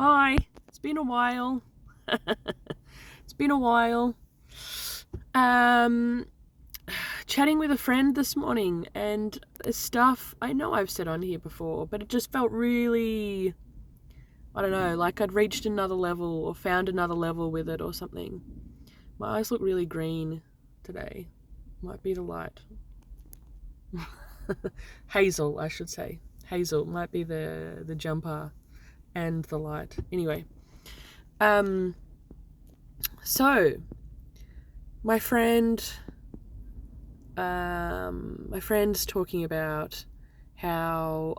Hi, it's been a while. It's been a while. Um, Chatting with a friend this morning, and stuff I know I've said on here before, but it just felt really, I don't know, like I'd reached another level or found another level with it or something. My eyes look really green today. Might be the light. Hazel, I should say. Hazel might be the jumper and the light. Anyway, so my friend's talking about how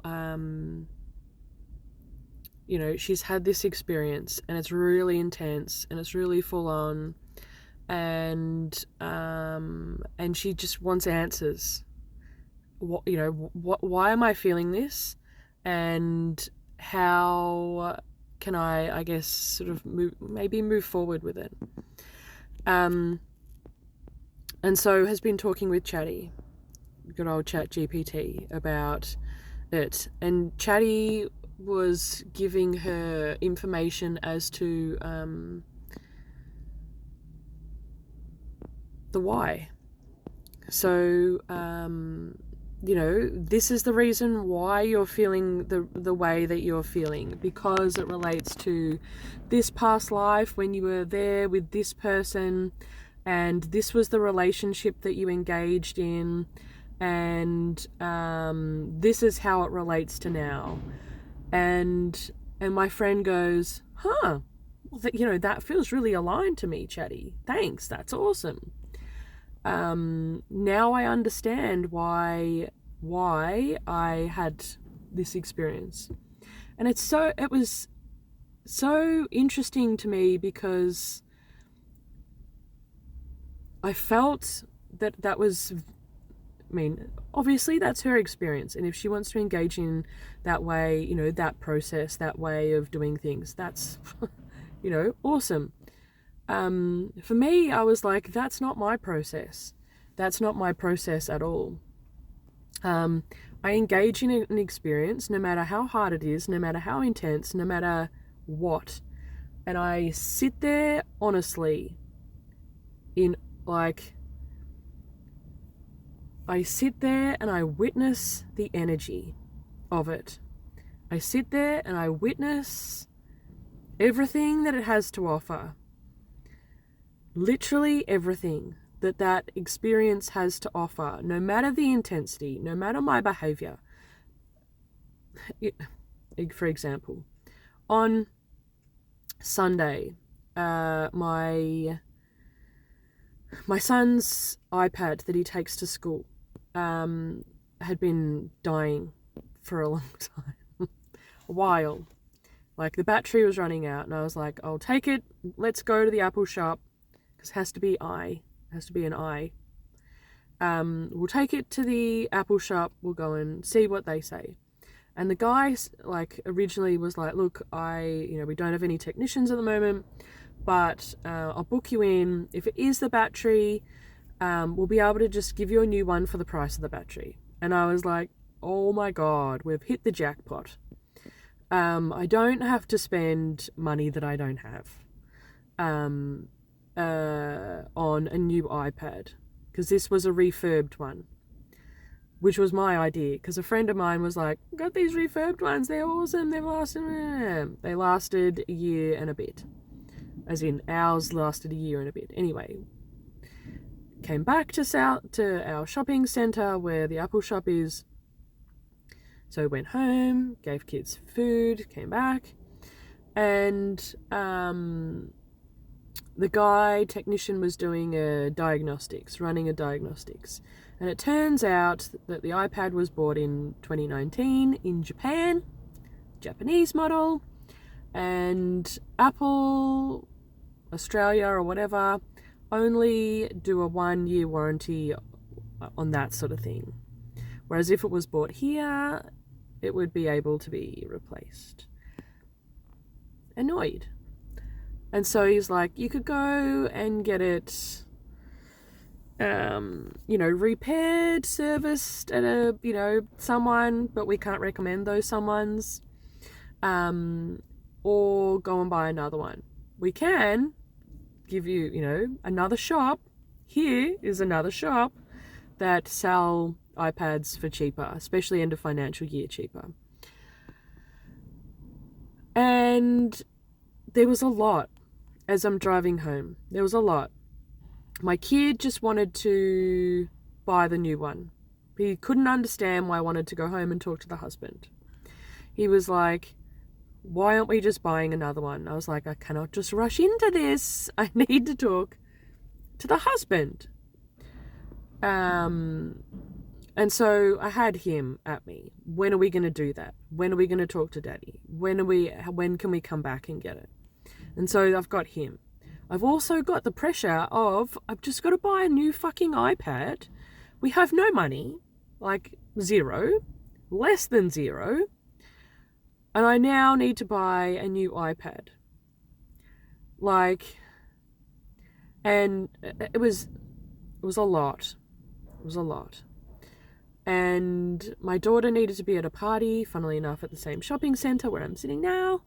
she's had this experience and it's really intense and it's really full on, and she just wants answers. Why am I feeling this, and how can I guess sort of move forward with it. And so has been talking with Chatty, good old Chat GPT, about it. And Chatty was giving her information as to the why. So, this is the reason why you're feeling the way that you're feeling, because it relates to this past life when you were there with this person, and this was the relationship that you engaged in, and this is how it relates to now. And my friend goes, well, that feels really aligned to me, Chatty. Thanks, that's awesome. Now I understand why I had this experience. And it was so interesting to me, because I felt that was, obviously that's her experience, and if she wants to engage in that way, that process, that way of doing things, that's awesome. For me, I was like, that's not my process. That's not my process at all. I engage in an experience, no matter how hard it is, no matter how intense, no matter what. And I sit there honestly I sit there and I witness the energy of it. I sit there and I witness everything that it has to offer. Literally everything that experience has to offer, no matter the intensity, no matter my behavior. For example, on Sunday, my son's iPad that he takes to school had been dying for a long time, a while. Like, the battery was running out, and I was like, I'll take it, let's go to the Apple shop, because it has to be an I. We'll take it to the Apple shop, we'll go and see what they say. And the guy, originally was like, look, we don't have any technicians at the moment, but I'll book you in. If it is the battery, we'll be able to just give you a new one for the price of the battery. And I was like, oh my God, we've hit the jackpot. I don't have to spend money that I don't have on a new iPad, because this was a refurbed one, which was my idea, because a friend of mine was like, got these refurbed ones, they're awesome, they lasted a year and a bit, as in ours lasted a year and a bit. Anyway, came back to our shopping centre where the Apple shop is. So went home, gave kids food, came back, and the technician was doing running a diagnostics. And it turns out that the iPad was bought in 2019 in Japan, Japanese model, and Apple, Australia or whatever, only do a 1-year warranty on that sort of thing. Whereas if it was bought here, it would be able to be replaced. Annoyed. And so he's like, you could go and get it, repaired, serviced at someone, but we can't recommend those someones. or go and buy another one. We can give you, another shop. Here is another shop that sell iPads for cheaper, especially end of financial year cheaper. And there was a lot as I'm driving home. There was a lot. My kid just wanted to buy the new one. He couldn't understand why I wanted to go home and talk to the husband. He was like, why aren't we just buying another one? I was like, I cannot just rush into this. I need to talk to the husband. And so I had him at me. When are we going to do that? When are we going to talk to Daddy? When can we come back and get it? And so I've got him. I've also got the pressure of, I've just got to buy a new fucking iPad. We have no money, like zero, less than zero. And I now need to buy a new iPad. And it was a lot. It was a lot. And my daughter needed to be at a party, funnily enough, at the same shopping centre where I'm sitting now.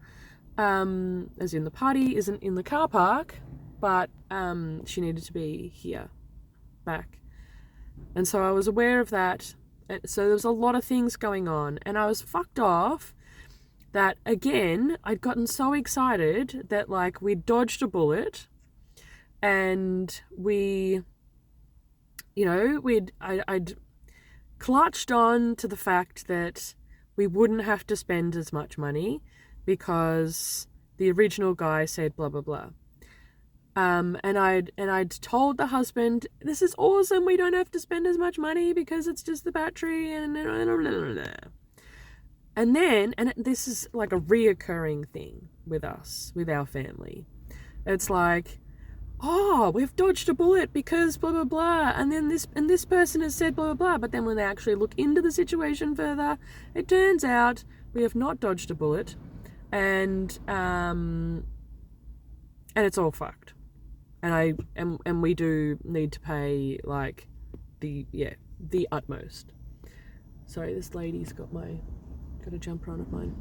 As in, the party isn't in the car park, but she needed to be here, back. And so I was aware of that. So there was a lot of things going on, and I was fucked off that, again, I'd gotten so excited that, like, we'd dodged a bullet, and I'd clutched on to the fact that we wouldn't have to spend as much money because the original guy said blah blah blah. And I'd told the husband, this is awesome, we don't have to spend as much money because it's just the battery and this is like a reoccurring thing with us, with our family. It's like, oh, we've dodged a bullet because blah blah blah, and then this person has said blah blah blah, but then when they actually look into the situation further, it turns out we have not dodged a bullet, and it's all fucked. And we do need to pay, like, the utmost. Sorry, this lady's got a jumper on of mine.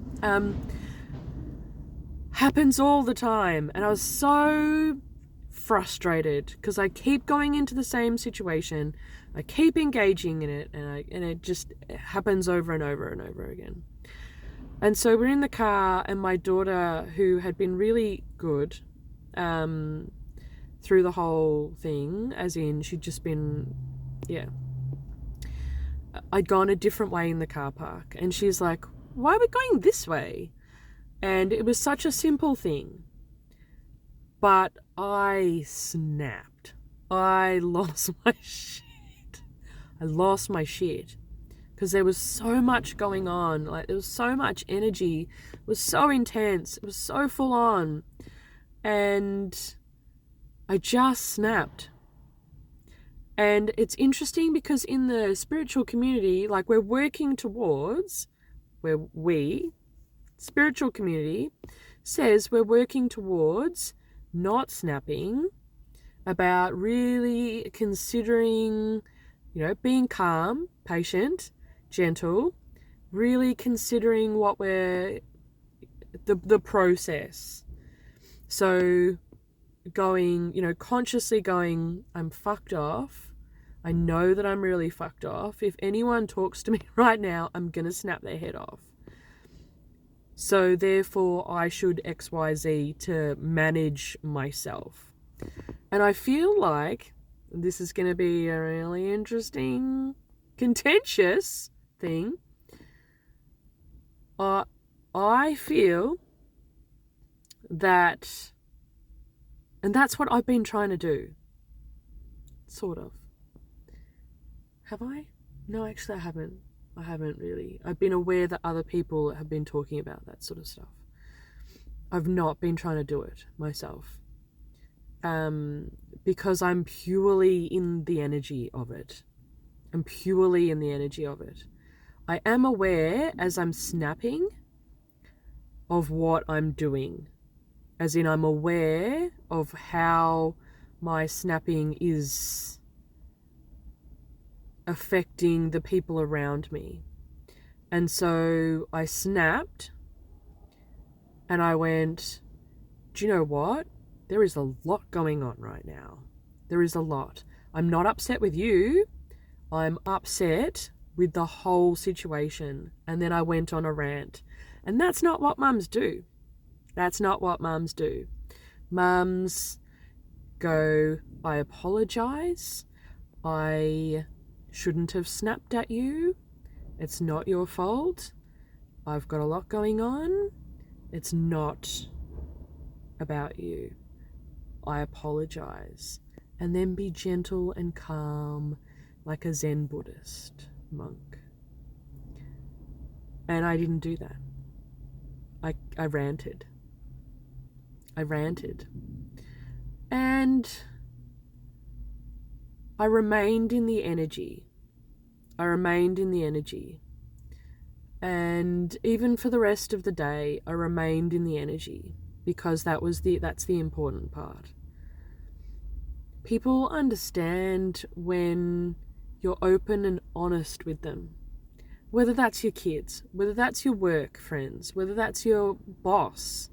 Happens all the time, and I was so frustrated because I keep going into the same situation, I keep engaging in it, and it just happens over and over and over again. And so we're in the car, and my daughter, who had been really good through the whole thing, as in she'd just been, I'd gone a different way in the car park, and she's like, why are we going this way? And it was such a simple thing, but I snapped. I lost my shit. Because there was so much going on. Like, there was so much energy. It was so intense. It was so full on. And I just snapped. And it's interesting because in the spiritual community, like, we're working towards, spiritual community says we're working towards not snapping, about really considering, being calm, patient, gentle, really considering what we're, the process. So going, consciously going, I'm fucked off. I know that I'm really fucked off. If anyone talks to me right now, I'm going to snap their head off. So therefore I should XYZ to manage myself. And I feel like this is going to be a really interesting, contentious thing. I feel that, and that's what I've been trying to do. Sort of. Have I? No, actually I haven't. I haven't really. I've been aware that other people have been talking about that sort of stuff. I've not been trying to do it myself. Because I'm purely in the energy of it. I am aware as I'm snapping of what I'm doing. As in, I'm aware of how my snapping is affecting the people around me. And so I snapped And I went, do you know what? There is a lot going on right now. There is a lot. I'm not upset with you. I'm upset with the whole situation. And then I went on a rant. And that's not what mums do. That's not what mums do. Mums go, I apologise. I shouldn't have snapped at you. It's not your fault. I've got a lot going on. It's not about you. I apologise. And then be gentle and calm like a Zen Buddhist monk. And I didn't do that. I ranted. And I remained in the energy. And even for the rest of the day, I remained in the energy, because that's the important part. People understand when you're open and honest with them. Whether that's your kids, whether that's your work friends, whether that's your boss.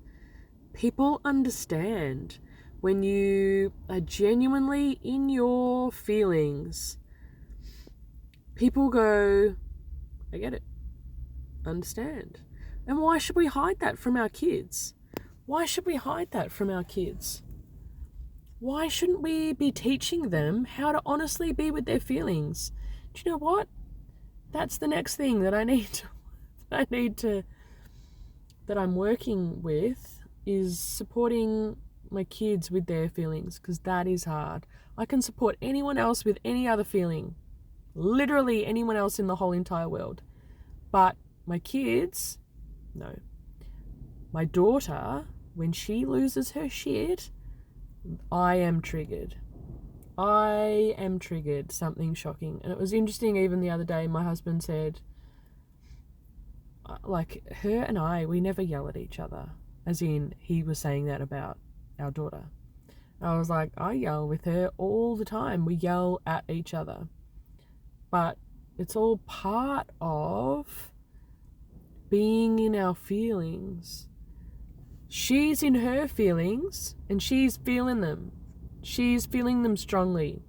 People understand when you are genuinely in your feelings. People go, I get it. Understand. And why should we hide that from our kids? Why should we hide that from our kids? Why shouldn't we be teaching them how to honestly be with their feelings? Do you know what? That's the next thing that that I'm working with, is supporting my kids with their feelings, because that is hard. I can support anyone else with any other feeling. Literally anyone else in the whole entire world. But my kids, no. My daughter, when she loses her shit, I am triggered. Something shocking. And it was interesting, even the other day, my husband said, like, her and we never yell at each other. As in, he was saying that about our daughter. I was like, I yell with her all the time. We yell at each other. But it's all part of being in our feelings. She's in her feelings and she's feeling them. She's feeling them strongly.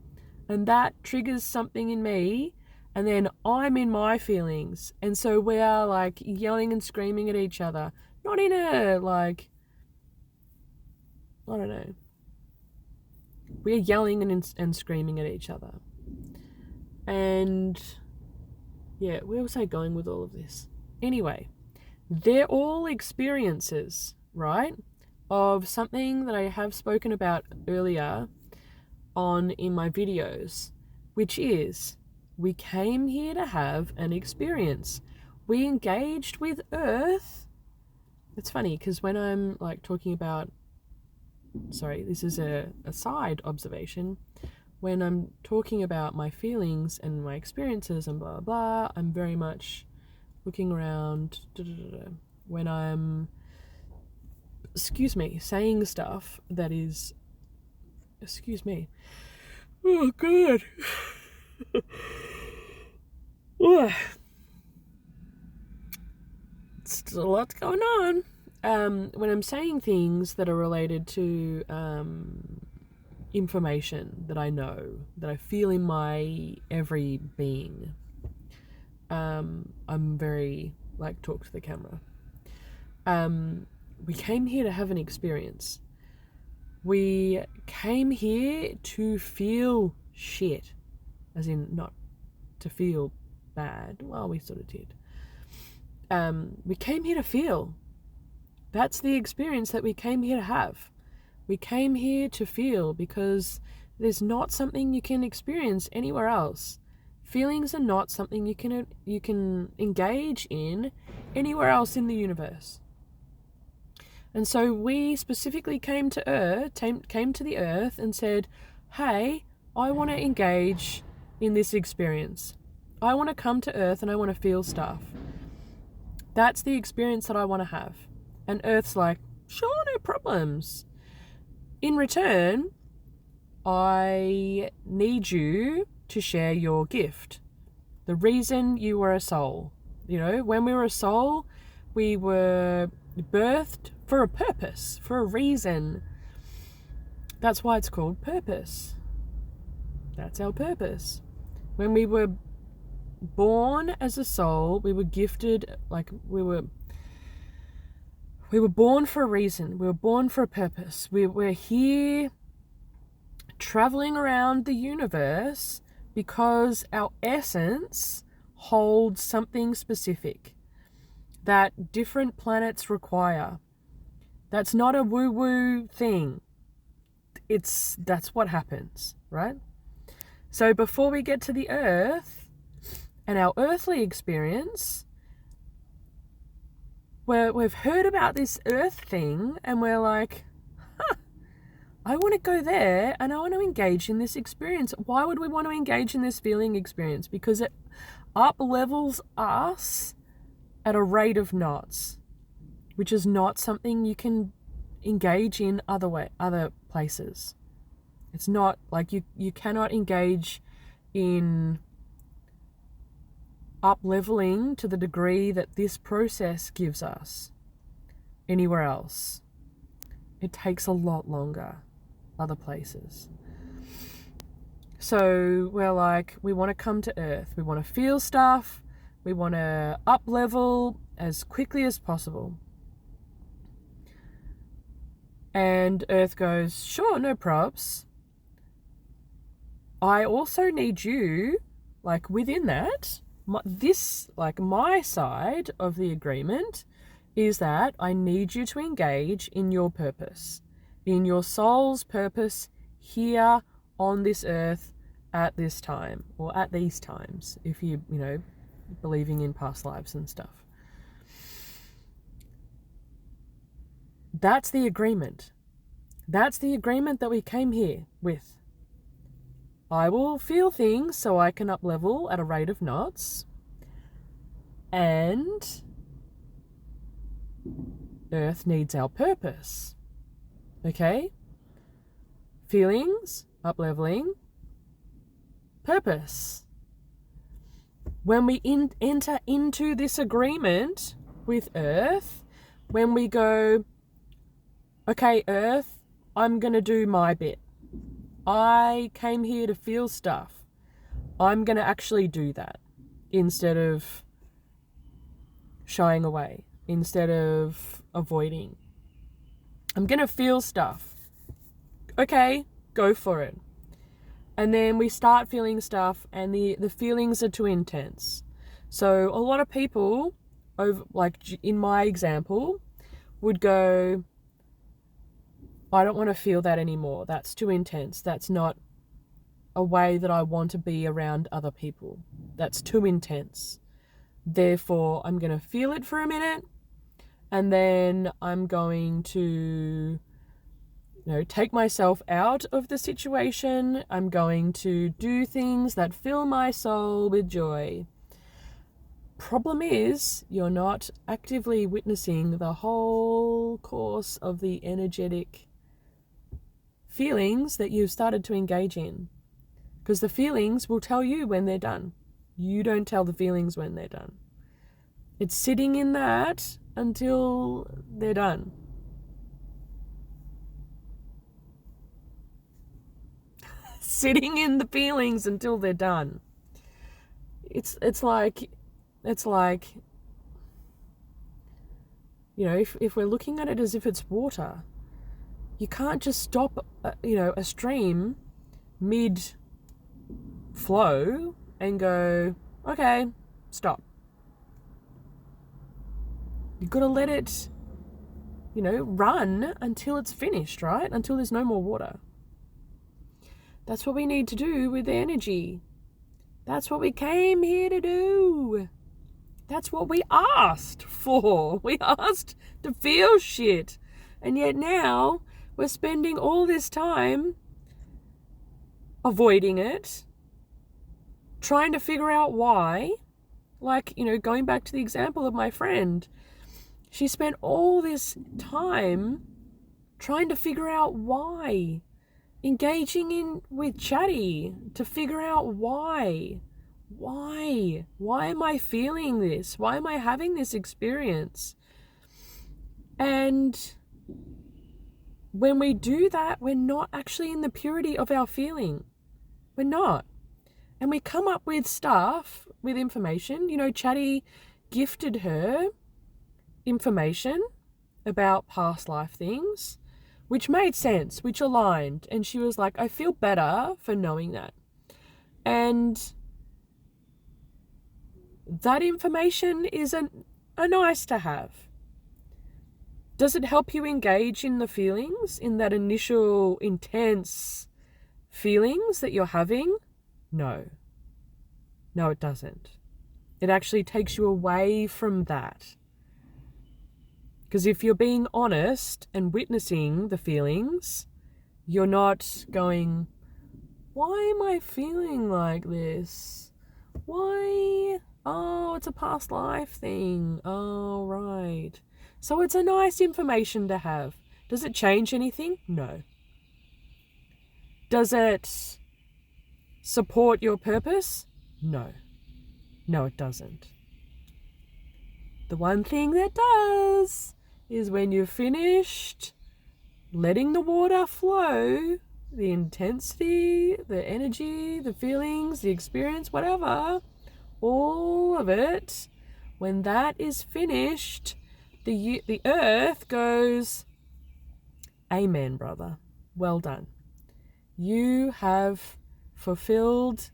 And that triggers something in me, and then I'm in my feelings. And so we are like yelling and screaming at each other. Not in a like, I don't know. We're yelling and screaming at each other. And yeah, where was I going with all of this? Anyway, they're all experiences, right, of something that I have spoken about earlier on in my videos, which is we came here to have an experience. We engaged with Earth. It's funny because when I'm like talking about, sorry, this is a side observation. When I'm talking about my feelings and my experiences and blah, blah, blah, I'm very much looking around. When I'm, saying stuff that is, oh, God. It's a lot going on. When I'm saying things that are related to information that I know, that I feel in my every being, I'm very like talk to the camera. We came here to have an experience. We came here to feel shit, as in not to feel bad. Well, we sort of did. We came here to feel. That's the experience that we came here to have. We came here to feel, because there's not something you can experience anywhere else. Feelings are not something you can engage in anywhere else in the universe. And so we specifically came to the earth and said, hey, I want to engage in this experience. I want to come to earth and I want to feel stuff. That's the experience that I want to have. And Earth's like, sure, no problems. In return, I need you to share your gift. The reason you were a soul. You know, when we were a soul, we were birthed for a purpose, for a reason. That's why it's called purpose. That's our purpose. When we were born as a soul, we were gifted, like we were born for a reason. We were born for a purpose. We're here traveling around the universe because our essence holds something specific that different planets require. That's not a woo-woo thing. That's what happens, right? So before we get to the earth and our earthly experience, we've heard about this earth thing and we're like, I want to go there and I want to engage in this experience. Why would we want to engage in this feeling experience? Because it up levels us at a rate of knots, which is not something you can engage in other places. It's not like you cannot engage in up leveling to the degree that this process gives us anywhere else. It takes a lot longer other places. So we're like, we want to come to Earth. We want to feel stuff. We want to up level as quickly as possible. And Earth goes, sure, no props. I also need you, like within that, my side of the agreement is that I need you to engage in your purpose, in your soul's purpose here on this earth at this time, or at these times, if you believing in past lives and stuff. That's the agreement. That's the agreement that we came here with. I will feel things so I can up level at a rate of knots, and Earth needs our purpose. Okay? Feelings, up leveling, purpose. When we enter into this agreement with Earth, when we go, okay, Earth, I'm going to do my bit. I came here to feel stuff. I'm going to actually do that instead of shying away, instead of avoiding. I'm going to feel stuff. Okay, go for it. And then we start feeling stuff and the feelings are too intense. So a lot of people, like in my example, would go, I don't want to feel that anymore. That's too intense. That's not a way that I want to be around other people. That's too intense. Therefore, I'm going to feel it for a minute and then I'm going to take myself out of the situation. I'm going to do things that fill my soul with joy. Problem is, you're not actively witnessing the whole course of the energetic feelings that you've started to engage in. Because the feelings will tell you when they're done. You don't tell the feelings when they're done. It's sitting in that until they're done. Sitting in the feelings until they're done. It's like if we're looking at it as if it's water, you can't just stop a stream mid flow and go, okay, stop. You've got to let it run until it's finished, right? Until there's no more water. That's what we need to do with the energy. That's what we came here to do. That's what we asked for. We asked to feel shit. And yet now we're spending all this time avoiding it, trying to figure out why. Like, going back to the example of my friend, she spent all this time trying to figure out why. Engaging with Chatty to figure out why. Why am I feeling this? Why am I having this experience? And when we do that, we're not actually in the purity of our feeling. We're not. And we come up with stuff, with information. You know, Chatty gifted her information about past life things, which made sense, which aligned. And she was like, I feel better for knowing that. And that information is a nice to have. Does it help you engage in the feelings, in that initial intense feelings that you're having? No. No, it doesn't. It actually takes you away from that. Because if you're being honest and witnessing the feelings, you're not going, why am I feeling like this? Why? Oh, it's a past life thing. Oh, right. So it's a nice information to have. Does it change anything? No. Does it support your purpose? No. No, it doesn't. The one thing that does is when you've finished letting the water flow, the intensity, the energy, the feelings, the experience, whatever, all of it, when that is finished, the earth goes, amen, brother. Well done. You have fulfilled,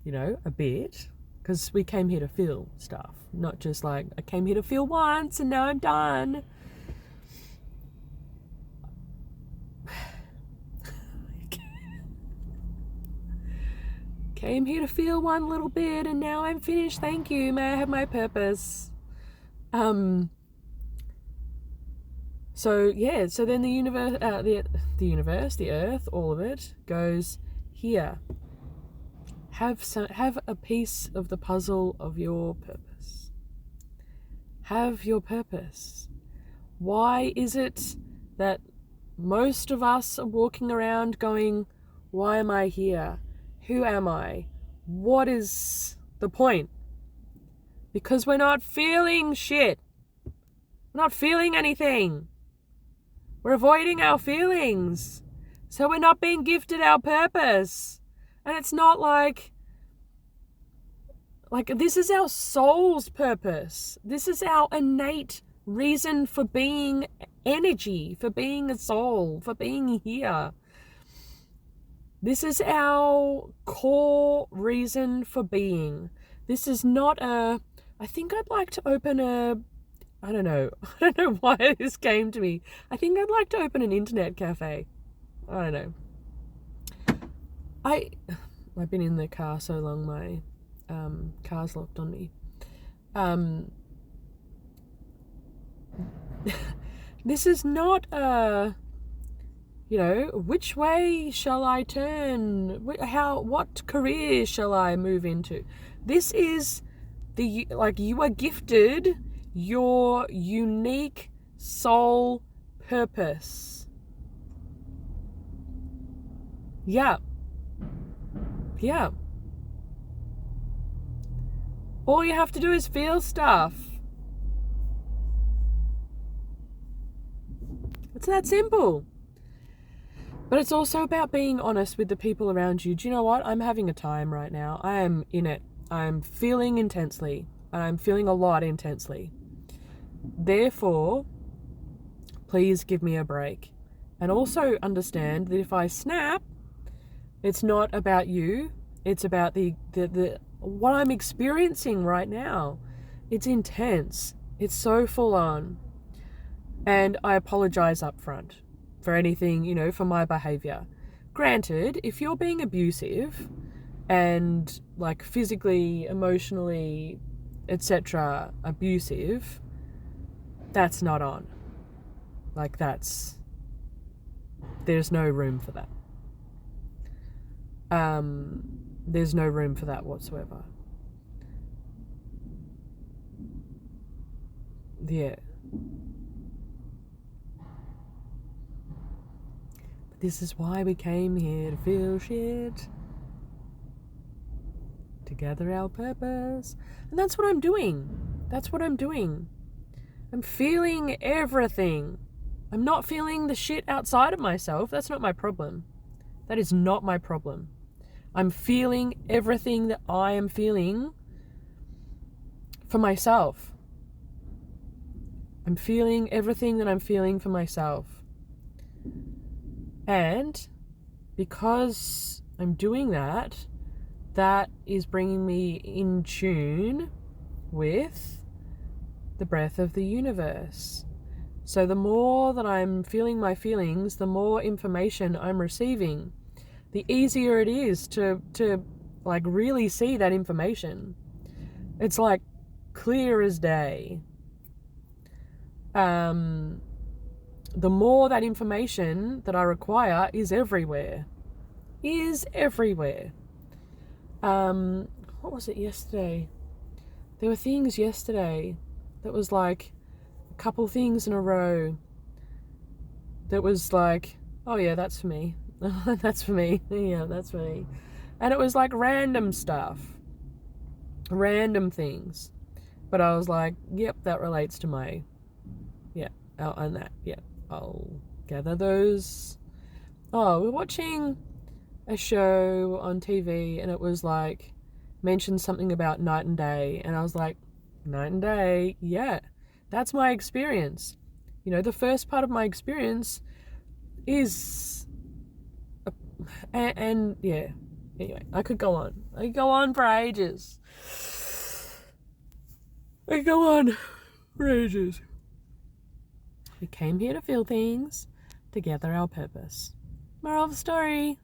a bit, because we came here to feel stuff, not just like, I came here to feel once and now I'm done. Came here to feel one little bit and now I'm finished. Thank you. May I have my purpose? So then the universe, the earth, all of it goes here. Have a piece of the puzzle of your purpose. Have your purpose. Why is it that most of us are walking around going, why am I here? Who am I? What is the point? Because we're not feeling shit. We're not feeling anything. We're avoiding our feelings. So we're not being gifted our purpose. And it's not like this is our soul's purpose. This is our innate reason for being energy, for being a soul, for being here. This is our core reason for being. This is not I think I'd like to open I don't know why this came to me. I think I'd like to open an internet cafe. I don't know. I've been in the car so long, my car's locked on me. This is not which way shall I turn? What career shall I move into? This is you are gifted your unique soul purpose. Yeah. All you have to do is feel stuff. It's that simple. But it's also about being honest with the people around you. Do you know what? I'm having a time right now. I am in it. I'm feeling intensely. And I'm feeling a lot intensely. Therefore, please give me a break. And also understand that if I snap, it's not about you. It's about the what I'm experiencing right now. It's intense. It's so full on. And I apologize up front for anything, for my behavior. Granted, if you're being abusive and physically, emotionally, etc. abusive, that's not on. There's no room for that. There's no room for that whatsoever. Yeah. But this is why we came here, to feel shit. To gather our purpose. And that's what I'm doing. I'm feeling everything. I'm not feeling the shit outside of myself. That's not my problem. That is not my problem. I'm feeling everything that I am feeling for myself. I'm feeling everything that I'm feeling for myself. And because I'm doing that, that is bringing me in tune with the breath of the universe. So the more that I'm feeling my feelings, the more information I'm receiving, the easier it is to like really see that information. It's like clear as day. The more that information that I require is everywhere. What was it yesterday? There were things yesterday that was like a couple things in a row that was like, oh yeah, that's for me. That's for me. Yeah, that's for me. And it was like random stuff. Random things. But I was like, yep, that relates to my, yeah, and that, yeah, I'll gather those. Oh, we're watching a show on TV and it was like, mentioned something about night and day. And I was like, night and day, yeah, that's my experience. You know, the first part of my experience is, and yeah, anyway, I could go on for ages. We came here to feel things, to gather our purpose. Moral of the story.